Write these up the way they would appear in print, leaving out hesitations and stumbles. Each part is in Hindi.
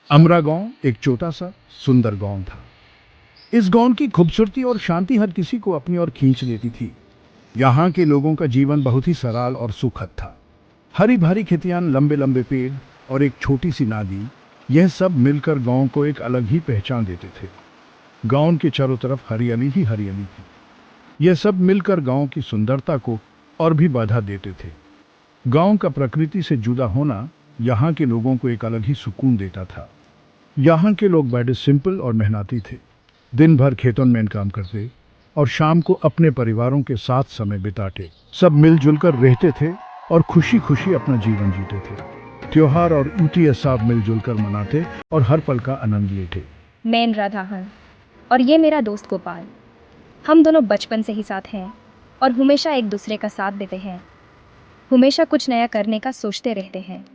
अमरा गांव एक छोटा सा सुंदर गांव था। इस गांव की खूबसूरती और शांति हर किसी को अपनी ओर खींच लेती थी। यहाँ के लोगों का जीवन बहुत ही सरल और सुखद था। हरी भरी खेतियां, लंबे लंबे पेड़ और एक छोटी सी नदी, यह सब मिलकर गांव को एक अलग ही पहचान देते थे। गांव के चारों तरफ हरियाली ही हरियाली थी। यह सब मिलकर गांव की सुंदरता को और भी बढ़ा देते थे। गांव का प्रकृति से जुड़ा होना यहाँ के लोगों को एक अलग ही सुकून देता था। यहाँ के लोग बड़े सिंपल और मेहनती थे। दिन भर खेतों में काम करते और शाम को अपने परिवारों के साथ समय बिताते। सब मिलजुल कर रहते थे और खुशी खुशी अपना जीवन जीते थे। त्योहार और उत्सव सब मिलजुल कर मनाते और हर पल का आनंद लेते। मैं राधा हूँ और ये मेरा दोस्त गोपाल। हम दोनों बचपन से ही साथ हैं और हमेशा एक दूसरे का साथ देते हैं। हमेशा कुछ नया करने का सोचते रहते हैं।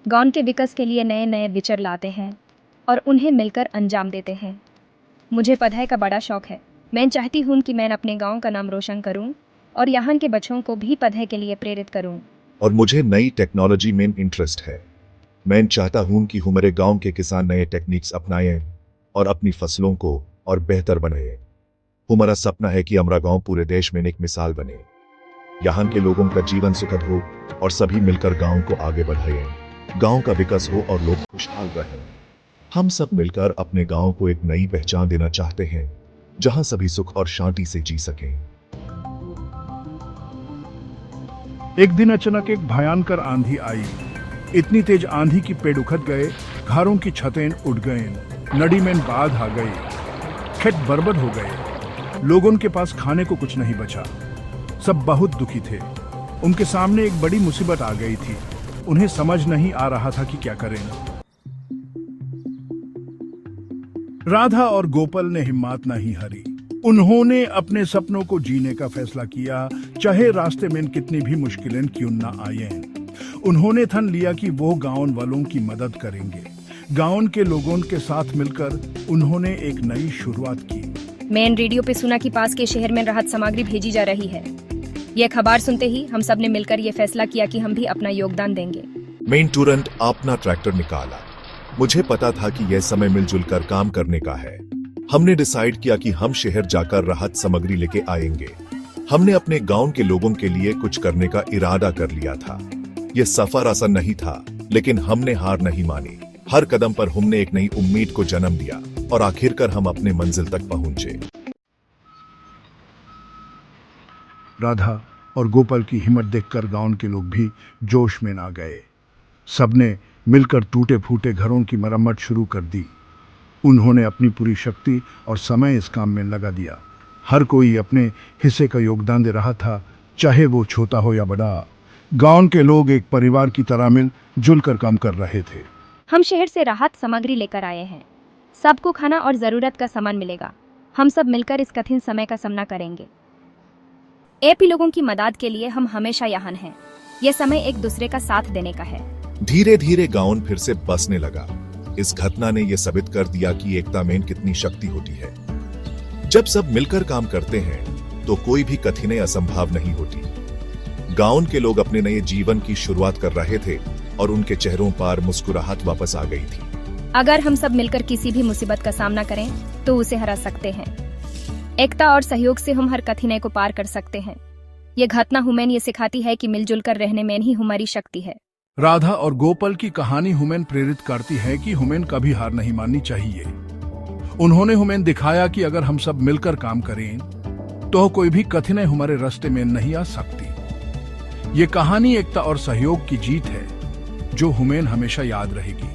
गांव के विकास के लिए नए नए विचार लाते हैं और उन्हें मिलकर अंजाम देते हैं। मुझे पढ़ाई का बड़ा शौक है। मैं चाहती हूँ कि मैं अपने गांव का नाम रोशन करूं और यहाँ के बच्चों को भी पढ़ाई के लिए प्रेरित करूं। और मुझे नई टेक्नोलॉजी में इंटरेस्ट है। मैं चाहता हूं कि हमारे गांव के किसान नए टेक्निक्स अपनाएं और अपनी फसलों को और बेहतर बनाएं। हमारा सपना है कि हमारा गांव पूरे देश में एक मिसाल बने। यहाँ के लोगों का जीवन सुखद हो और सभी मिलकर गांव को आगे बढ़ाएं। गांव का विकास हो और लोग खुशहाल रहें। हम सब मिलकर अपने गांव को एक नई पहचान देना चाहते हैं, जहां सभी सुख और शांति से जी सकें। एक दिन अचानक एक भयंकर आंधी आई। इतनी तेज आंधी की पेड़ उखड़ गए, घरों की छतें उड़ गए, नदी में बाढ़ आ गई, खेत बर्बाद हो गए। लोगों के पास खाने को कुछ नहीं बचा। सब बहुत दुखी थे। उनके सामने एक बड़ी मुसीबत आ गई थी। उन्हें समझ नहीं आ रहा था कि क्या करें। राधा और गोपाल ने हिम्मत नहीं हारी। उन्होंने अपने सपनों को जीने का फैसला किया, चाहे रास्ते में कितनी भी मुश्किलें क्यों ना आए। उन्होंने ठान लिया कि वो गांव वालों की मदद करेंगे। गांव के लोगों के साथ मिलकर उन्होंने एक नई शुरुआत की। मैंने रेडियो पे सुना कि पास के शहर में राहत सामग्री भेजी जा रही है। यह खबर सुनते ही हम सब ने मिलकर यह फैसला किया कि हम भी अपना योगदान देंगे। मैं तुरंत अपना ट्रैक्टर निकाला। मुझे पता था कि यह समय मिलजुल कर काम करने का है। हमने डिसाइड किया कि हम शहर जाकर राहत सामग्री लेके आएंगे। हमने अपने गांव के लोगों के लिए कुछ करने का इरादा कर लिया था। यह सफर आसान नहीं था, लेकिन हमने हार नहीं मानी। हर कदम पर हमने एक नई उम्मीद को जन्म दिया और आखिरकार हम अपने मंजिल तक पहुंचे। राधा और गोपाल की हिम्मत देखकर गांव के लोग भी जोश में आ गए। सबने मिलकर टूटे फूटे घरों की मरम्मत शुरू कर दी। उन्होंने अपनी पूरी शक्ति और समय इस काम में लगा दिया। हर कोई अपने हिस्से का योगदान दे रहा था, चाहे वो छोटा हो या बड़ा। गांव के लोग एक परिवार की तरह मिलजुल कर काम कर रहे थे। हम शहर से राहत सामग्री लेकर आए हैं। सबको खाना और जरूरत का सामान मिलेगा। हम सब मिलकर इस कठिन समय का सामना करेंगे। एपी लोगों की मदद के लिए हम हमेशा यहाँ हैं। यह समय एक दूसरे का साथ देने का है। धीरे धीरे गांव फिर से बसने लगा। इस घटना ने यह साबित कर दिया कि एकता में कितनी शक्ति होती है। जब सब मिलकर काम करते हैं तो कोई भी कठिनाई असंभव नहीं होती। गांव के लोग अपने नए जीवन की शुरुआत कर रहे थे और उनके चेहरों पर मुस्कुराहट वापस आ गई थी। अगर हम सब मिलकर किसी भी मुसीबत का सामना करें तो उसे हरा सकते हैं। एकता और सहयोग से हम हर कठिनाई को पार कर सकते हैं। यह घटना हमें ये सिखाती है कि मिलजुल कर रहने में ही हमारी शक्ति है। राधा और गोपाल की कहानी हमें प्रेरित करती है कि हमें कभी हार नहीं माननी चाहिए। उन्होंने हमें दिखाया कि अगर हम सब मिलकर काम करें तो कोई भी कठिनाई हमारे रास्ते में नहीं आ सकती। ये कहानी एकता और सहयोग की जीत है, जो हमें हमेशा याद रहेगी।